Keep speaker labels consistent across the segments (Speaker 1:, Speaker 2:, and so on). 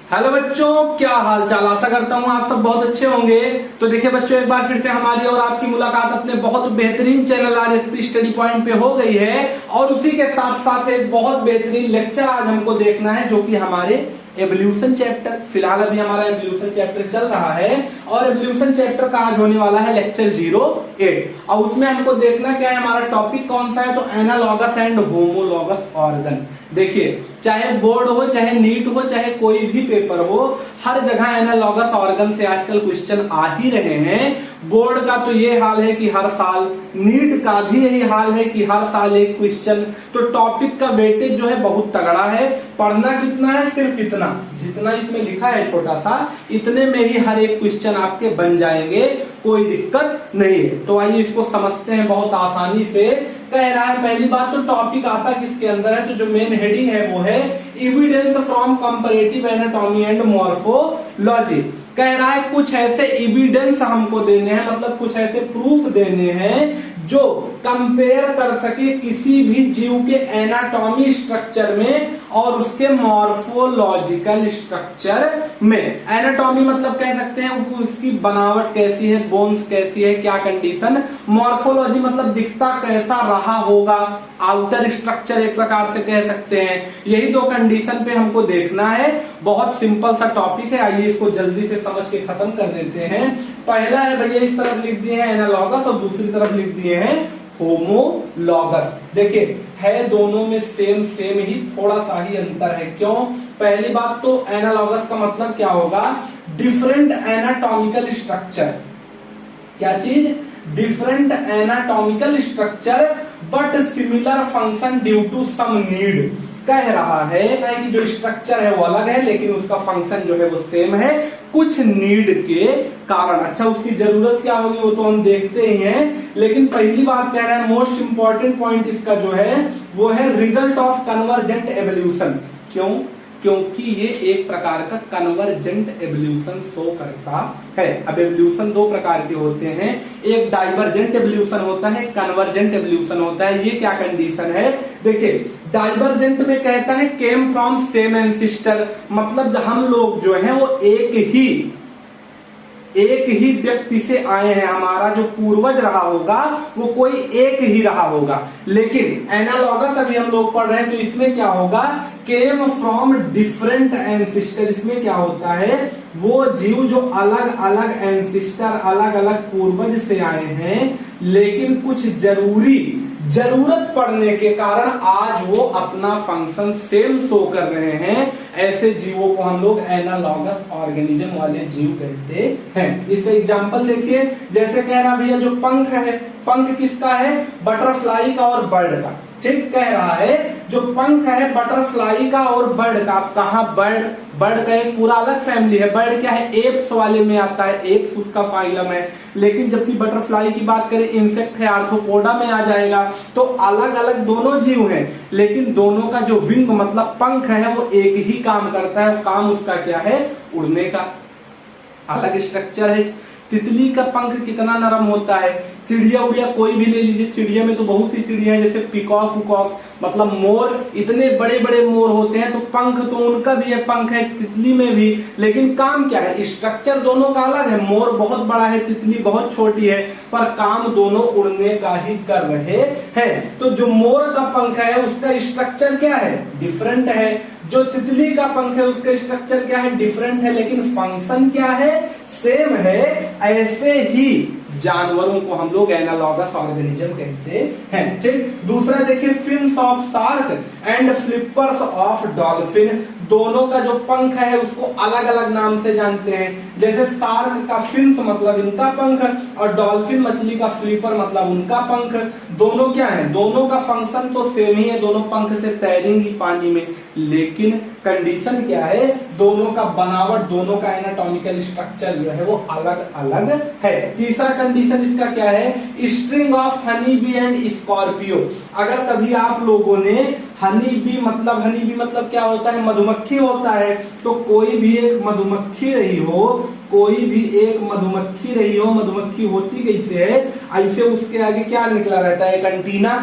Speaker 1: Hello बच्चों, क्या हाल चाल। आशा करता हूँ आप सब बहुत अच्छे होंगे। तो देखिए बच्चों, एक बार फिर से हमारी और आपकी मुलाकात अपने बहुत बेहतरीन चैनल आरएसपी स्टडी पॉइंट पे हो गई है और उसी के साथ साथ एक बहुत बेहतरीन लेक्चर आज हमको देखना है, जो कि हमारे एवोल्यूशन चैप्टर, फिलहाल अभी हमारा एवोल्यूशन चैप्टर चल रहा है और एवोल्यूशन चैप्टर का आज होने वाला है लेक्चर 08 और उसमें हमको देखना क्या है, हमारा टॉपिक कौन सा है, तो एनालॉगस एंड होमोलॉगस ऑर्गन। देखिए, चाहे बोर्ड हो, चाहे नीट हो, चाहे कोई भी पेपर हो, हर जगह एनालॉगस ऑर्गन से आजकल क्वेश्चन आ ही रहे हैं। बोर्ड का तो ये हाल है कि हर साल, नीट का भी यही हाल है कि हर साल एक क्वेश्चन। तो टॉपिक का वेटेज जो है बहुत तगड़ा है। पढ़ना कितना है, सिर्फ इतना, जितना इसमें लिखा है छोटा सा, इतने में ही हर एक क्वेश्चन आपके बन जाएंगे, कोई दिक्कत नहीं है। तो आइए इसको समझते हैं बहुत आसानी से। कह रहा है पहली बात, तो टॉपिक आता किसके अंदर है, तो जो मेन हेडिंग है वो है evidence from comparative anatomy and morphology. कह रहा है कुछ ऐसे एविडेंस हमको देने हैं, मतलब कुछ ऐसे प्रूफ देने हैं जो कंपेयर कर सके किसी भी जीव के एनाटॉमी स्ट्रक्चर में और उसके मॉर्फोलॉजिकल स्ट्रक्चर में। एनाटॉमी मतलब कह सकते हैं उसकी बनावट कैसी है, बोन्स कैसी है, क्या कंडीशन। मॉर्फोलॉजी मतलब दिखता कैसा रहा होगा, आउटर स्ट्रक्चर एक प्रकार से कह सकते हैं। यही दो कंडीशन पे हमको देखना है। बहुत सिंपल सा टॉपिक है, आइए इसको जल्दी से समझ के खत्म कर देते हैं। पहला है भैया, इस तरफ लिख दिए हैं एनालॉगस और दूसरी तरफ लिख दिए हैं होमोलॉगस। देखिए, है दोनों में सेम ही, थोड़ा सा ही अंतर है। क्यों? पहली बात तो एनालॉगस का मतलब क्या होगा, डिफरेंट एनाटॉमिकल स्ट्रक्चर। क्या चीज? Different anatomical structure but similar function due to some need. कह रहा है कि जो स्ट्रक्चर है वो अलग है लेकिन उसका फंक्शन जो है वो सेम है, कुछ नीड के कारण। अच्छा, उसकी जरूरत क्या होगी वो तो हम देखते ही हैं, लेकिन पहली बात कह रहा है, मोस्ट इंपॉर्टेंट पॉइंट इसका जो है वो है रिजल्ट ऑफ कन्वर्जेंट एवोल्यूशन। क्यों? क्योंकि ये एक प्रकार का कन्वर्जेंट एवोल्यूशन शो करता है। अब एवोल्यूशन दो प्रकार के होते हैं, एक डाइवर्जेंट एवोल्यूशन होता है, कन्वर्जेंट एवोल्यूशन होता है। ये क्या कंडीशन है, देखिए, डाइवर्जेंट में कहता है केम फ्रॉम सेम एंसिस्टर, मतलब हम लोग जो है वो एक ही व्यक्ति से आए हैं, हमारा जो पूर्वज रहा होगा वो कोई एक ही रहा होगा। लेकिन एनालॉगस अभी हम लोग पढ़ रहे हैं तो इसमें क्या होगा, केम फ्रॉम डिफरेंट एंसिस्टर। इसमें क्या होता है, वो जीव जो अलग अलग एंसिस्टर, अलग अलग पूर्वज से आए हैं, लेकिन कुछ जरूरत पड़ने के कारण आज वो अपना फंक्शन सेम शो कर रहे हैं। ऐसे जीवों को हम लोग एनालॉगस ऑर्गेनिज्म वाले जीव कहते हैं। इसका एग्जांपल देखिए, जैसे कह रहा भैया जो पंख है, पंख किसका है, बटरफ्लाई का और बर्ड का। ठीक कह रहा है, जो पंख है बटरफ्लाई का और बर्ड का। कहा बर्ड का एक पूरा अलग फैमिली है। बर्ड क्या है, एप्स वाले में आता है, एप्स उसका फाइलम है। लेकिन जबकि बटरफ्लाई की बात करें, इंसेक्ट है, आर्थ्रोपोडा में आ जाएगा। तो अलग अलग दोनों जीव हैं, लेकिन दोनों का जो विंग मतलब पंख है वो एक ही काम करता है। काम उसका क्या है, उड़ने का। अलग स्ट्रक्चर है। तितली का पंख कितना नरम होता है, चिड़िया उड़िया कोई भी ले लीजिए, चिड़िया में तो बहुत सी चिड़िया है, जैसे पिकॉक मतलब मोर, इतने बड़े बड़े मोर होते हैं, तो पंख तो उनका भी है, पंख है तितली में भी। लेकिन काम क्या है, स्ट्रक्चर दोनों का अलग है। मोर बहुत बड़ा है, तितली बहुत छोटी है, पर काम दोनों उड़ने का ही कर रहे हैं। तो जो मोर का पंख है उसका स्ट्रक्चर क्या है, डिफरेंट है। जो तितली का पंख है उसका स्ट्रक्चर क्या है, डिफरेंट है, लेकिन फंक्शन क्या है, सेम है। ऐसे ही जानवरों को हम लोग एनालॉगस ऑर्गेनिज्म कहते हैं। ठीक, दूसरा देखिए, fins of shark and flippers of dolphin. दोनों का जो पंख है उसको अलग अलग नाम से जानते हैं। जैसे शार्क का फिन्स मतलब इनका पंख और डॉल्फिन मछली का फ्लिपर मतलब उनका पंख। दोनों क्या है, दोनों का फंक्शन तो सेम ही है, दोनों पंख से तैरेंगी पानी में, लेकिन कंडीशन क्या है, दोनों का बनावट, दोनों का एनाटॉमिकल स्ट्रक्चर जो है वो अलग अलग है। तीसरा कंडीशन इसका क्या है, string of honey bee and Scorpio. अगर कभी आप लोगों ने हनी बी मतलब क्या होता है, मधुमक्खी होता है। तो कोई भी एक मधुमक्खी रही हो, मधुमक्खी होती कैसे है, ऐसे उसके आगे क्या निकला रहता है, एक एंटीना।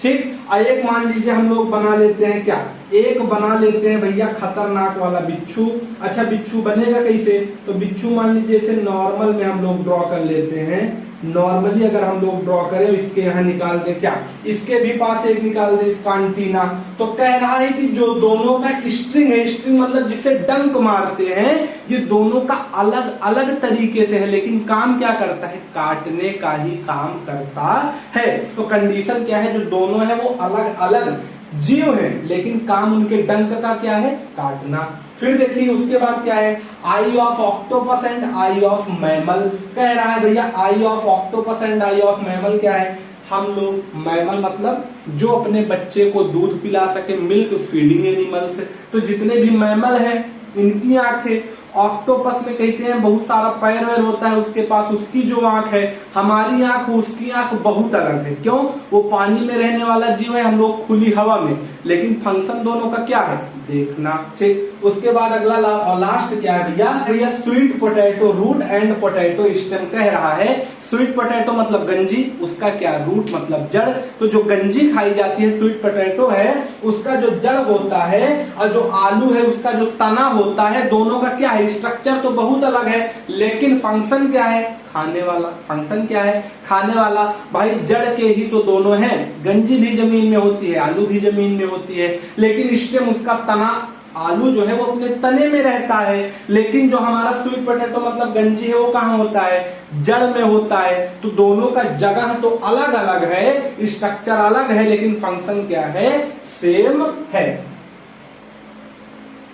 Speaker 1: ठीक। एक मान लीजिए हम लोग बना लेते हैं क्या, एक बना लेते हैं भैया खतरनाक वाला बिच्छू। अच्छा बिच्छू बनेगा कैसे, तो बिच्छू मान लीजिए इसे नॉर्मल में हम लोग ड्रॉ कर लेते हैं। नॉर्मली अगर हम लोग ड्रॉ करें, इसके यहाँ निकाल दे क्या, इसके भी पास एक निकाल दे इसका एंटीना। तो कह रहा है कि जो दोनों का स्ट्रिंग है, स्ट्रिंग मतलब जिसे डंक मारते हैं, ये दोनों का अलग अलग तरीके से है, लेकिन काम क्या करता है, काटने का ही काम करता है। तो कंडीशन क्या है, जो दोनों है वो अलग अलग जीव है, लेकिन काम उनके डंक का क्या है, काटना। फिर देखिए उसके बाद क्या है, eye of octopus and eye of mammal. कह रहा है भैया eye of octopus and eye of mammal क्या है, हम लोग मैमल मतलब जो अपने बच्चे को दूध पिला सके, मिल्क फीडिंग एनिमल्स। तो जितने भी मैमल हैं इनकी आंखें, ऑक्टोपस में कहते हैं बहुत सारा पैर वैर होता है उसके पास, उसकी जो आंख है, हमारी आंख उसकी आंख बहुत अलग है। क्यों, वो पानी में रहने वाला जीव है, हम लोग खुली हवा में, लेकिन फंक्शन दोनों का क्या है, देखना। ठीक। उसके बाद अगला लास्ट क्या है भैया, sweet potato root and potato stem. कह रहा है स्वीट पोटैटो मतलब गंजी, उसका क्या, रूट मतलब जड़। तो जो गंजी खाई जाती है स्वीट पोटैटो है, उसका जो जड़ होता है, और जो आलू है उसका जो तना होता है, दोनों का क्या है, स्ट्रक्चर तो बहुत अलग है, लेकिन फंक्शन क्या है, खाने वाला। फंक्शन क्या है, खाने वाला। भाई जड़ के ही तो दोनों हैं, गंजी भी जमीन में होती है, आलू भी जमीन में होती है, लेकिन स्टेम उसका तना, आलू जो है वो अपने तने में रहता है, लेकिन जो हमारा स्वीट पोटैटो मतलब गंजी है वो कहाँ होता है, जड़ में होता है। तो दोनों का जगह तो अलग अलग है, स्ट्रक्चर अलग है, लेकिन फंक्शन क्या है, सेम है।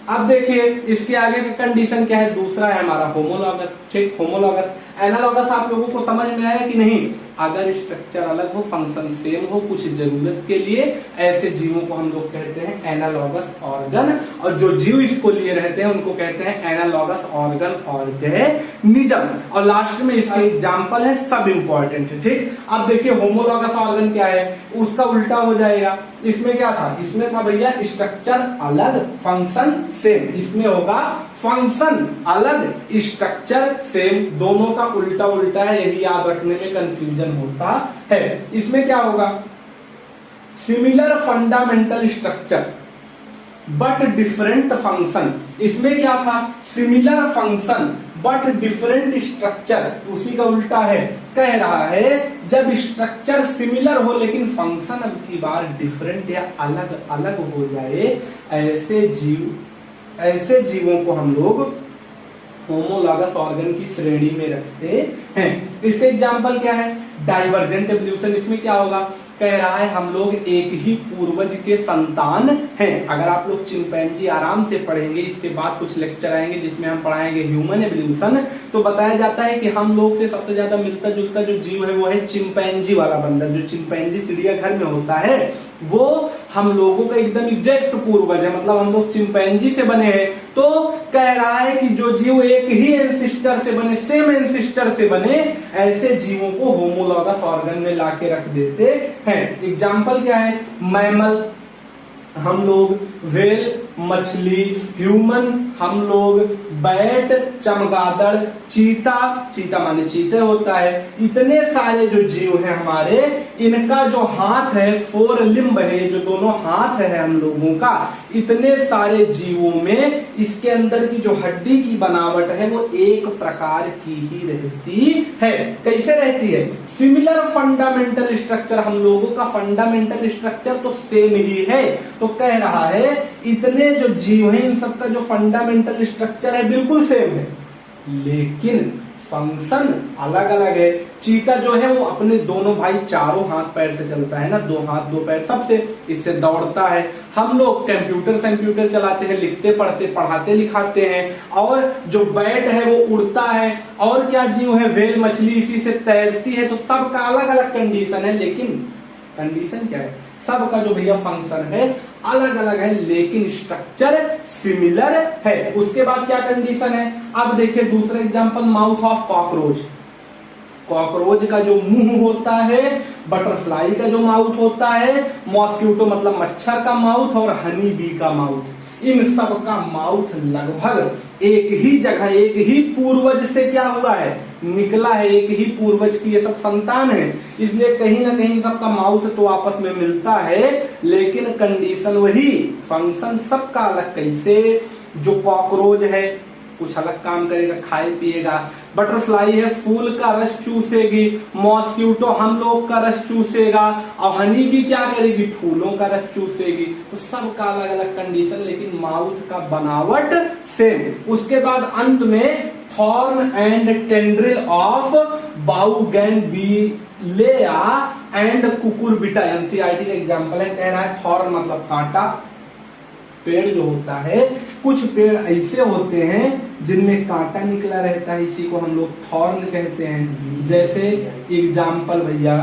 Speaker 1: अब देखिए इसके आगे का कंडीशन क्या है, दूसरा है हमारा होमोलॉगस। ठीक, होमोलॉगस। एनालॉगस आप लोगों को समझ में आया कि नहीं, अगर स्ट्रक्चर अलग हो, फंक्शन सेम हो, कुछ जरूरत के लिए, ऐसे जीवों को हम लोग कहते हैं एनालॉगस ऑर्गन, और जो जीव इसको लिए रहते हैं उनको कहते हैं एनालॉगस ऑर्गन ऑर्गेनिज्म। और लास्ट में इसके एग्जांपल है, सब इंपॉर्टेंट है। ठीक। अब देखिए होमोलॉगस ऑर्गन क्या है, उसका उल्टा हो जाएगा। इसमें क्या था, इसमें था भैया स्ट्रक्चर अलग फंक्शन सेम, इसमें होगा फंक्शन अलग स्ट्रक्चर सेम, दोनों का उल्टा उल्टा है, यही याद रखने में कंफ्यूजन होता है। इसमें क्या होगा, similar fundamental structure but different function. इसमें क्या था, similar function but different structure, उसी का उल्टा है। कह रहा है जब स्ट्रक्चर सिमिलर हो लेकिन फंक्शन अब की बार डिफरेंट या अलग अलग हो जाए, ऐसे जीवों को हम लोग होमोलॉगस ऑर्गन की श्रेणी में रखते हैं। इसके एग्जांपल क्या है, डाइवर्जेंट एवोल्यूशन। इसमें क्या होगा, कह रहा है हम लोग एक ही पूर्वज के संतान हैं। अगर आप लोग चिंपैंजी आराम से पढ़ेंगे, इसके बाद कुछ लेक्चर आएंगे जिसमें हम पढ़ाएंगे ह्यूमन एवोल्यूशन, तो बताया जाता है कि हम लोग से सबसे ज्यादा मिलता जुलता जो जीव है वो है चिंपैंजी वाला बंदर। जो चिंपैंजी चिड़ियाघर में होता है वो हम लोगों का एकदम एग्जैक्ट पूर्वज है, मतलब हम लोग चिंपैंजी से बने हैं। तो कह रहा है कि जो जीव एक ही एंसिस्टर से बने, सेम एंसिस्टर से बने, ऐसे जीवों को होमोलॉगस ऑर्गन में लाके रख देते हैं। एग्जाम्पल क्या है, मैमल हम लोग, व्हेल मछली, ह्यूमन हम लोग, बैट चमगादड़, चीता, चीता माने चीते होता है। इतने सारे जो जीव हैं हमारे, इनका जो हाथ है, फोर लिम्ब है, जो दोनों हाथ है हम लोगों का, इतने सारे जीवों में इसके अंदर की जो हड्डी की बनावट है वो एक प्रकार की ही रहती है। कैसे रहती है, सिमिलर फंडामेंटल स्ट्रक्चर, हम लोगों का फंडामेंटल स्ट्रक्चर तो सेम ही है। तो कह रहा है इतने जो जीव हैं इन सबका जो फंडामेंटल स्ट्रक्चर है बिल्कुल सेम है, लेकिन फंक्शन अलग अलग है। चीता जो है वो अपने दोनों भाई चारों हाथ पैर से चलता है ना, दो हाथ दो पैर सबसे, इससे दौड़ता है। हम लोग कंप्यूटर चलाते हैं, लिखते पढ़ते पढ़ाते लिखाते हैं। और जो बैट है वो उड़ता है। और क्या जीव है, व्हेल मछली इसी से तैरती है। तो सबका अलग अलग कंडीशन है, लेकिन कंडीशन क्या है, सबका जो भैया फंक्शन है अलग अलग है, लेकिन स्ट्रक्चर सिमिलर है। उसके बाद क्या कंडीशन है, अब देखिए दूसरा example, mouth of cockroach. Cockroach का जो मुंह होता है, बटरफ्लाई का जो माउथ होता है, मॉस्किटो मतलब मच्छर का माउथ, और हनी बी का माउथ, इन सब का माउथ लगभग एक ही जगह, एक ही पूर्वज से क्या हुआ है, निकला है, एक ही पूर्वज की ये सब संतान है, इसलिए कहीं ना कहीं सबका माउथ तो आपस में मिलता है, लेकिन कंडीशन वही, फंक्शन सबका अलग। कैसे? जो कॉकरोच है कुछ अलग काम करेगा, खाए पिएगा, बटरफ्लाई है फूल का रस चूसेगी, मॉस्क्यूटो हम लोग का रस चूसेगा, और हनी भी क्या करेगी? फूलों का रस चूसेगी। तो सबका अलग अलग कंडीशन, लेकिन माउथ का बनावट सेम। उसके बाद अंत में thorn and tendril of bougainvillea and cucurbita, NCERT का एग्जाम्पल है, कह रहा है थॉर्न मतलब कांटा। पेड़ जो होता है, कुछ पेड़ ऐसे होते हैं जिनमें कांटा निकला रहता है, इसी को हम लोग थॉर्न कहते हैं। जैसे एग्जाम्पल भैया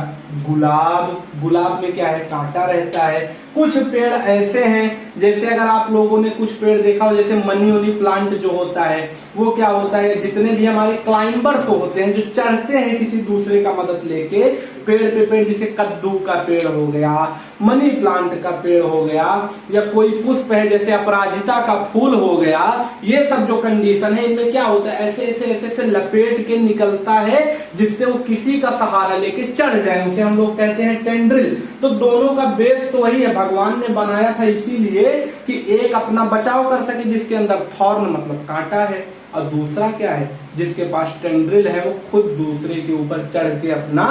Speaker 1: गुलाब, गुलाब में क्या है? कांटा रहता है। कुछ पेड़ ऐसे हैं, जैसे अगर आप लोगों ने कुछ पेड़ देखा हो, जैसे मनी ओनी प्लांट जो होता है, वो क्या होता है? जितने भी हमारे क्लाइंबर्स होते हैं, जो चढ़ते हैं किसी दूसरे का मदद लेके पेड़ पे पेड़, जैसे कद्दू का पेड़ हो गया, मनी प्लांट का पेड़ हो गया, या कोई पुष्प है जैसे अपराजिता का फूल हो गया, ये सब जो कंडीशन है, इनमें क्या होता है? ऐसे ऐसे ऐसे ऐसे लपेट के निकलता है, जिससे वो किसी का सहारा लेके चढ़ जाए, उसे हम लोग कहते हैं टेंड्रिल। तो दोनों का बेस तो वही है, भगवान ने बनाया था इसीलिए कि एक अपना बचाव कर सके, जिसके अंदर थॉर्न मतलब कांटा है, और दूसरा क्या है? जिसके पास टेंड्रिल है, वो खुद दूसरे के ऊपर चढ़ के अपना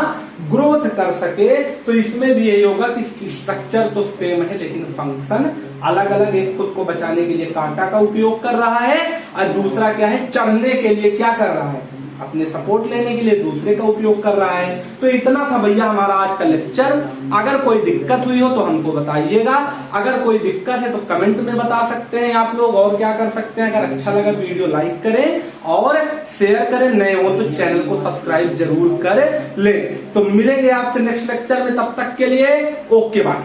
Speaker 1: ग्रोथ कर सके। तो इसमें भी यही होगा कि स्ट्रक्चर तो सेम है, लेकिन फंक्शन अलग अलग। एक खुद को बचाने के लिए कांटा का उपयोग कर रहा है, और दूसरा क्या है? चढ़ने के लिए क्या कर रहा है? अपने सपोर्ट लेने के लिए दूसरे का उपयोग कर रहा है। तो इतना था भैया हमारा आज का लेक्चर। अगर कोई दिक्कत हुई हो तो हमको बताइएगा, अगर कोई दिक्कत है तो कमेंट में बता सकते हैं आप लोग। और क्या कर सकते हैं? अगर अच्छा लगा वीडियो लाइक करें और शेयर करें, नए हो तो चैनल को सब्सक्राइब जरूर कर ले। तो मिलेंगे आपसे नेक्स्ट लेक्चर में, तब तक के लिए ओके बाय।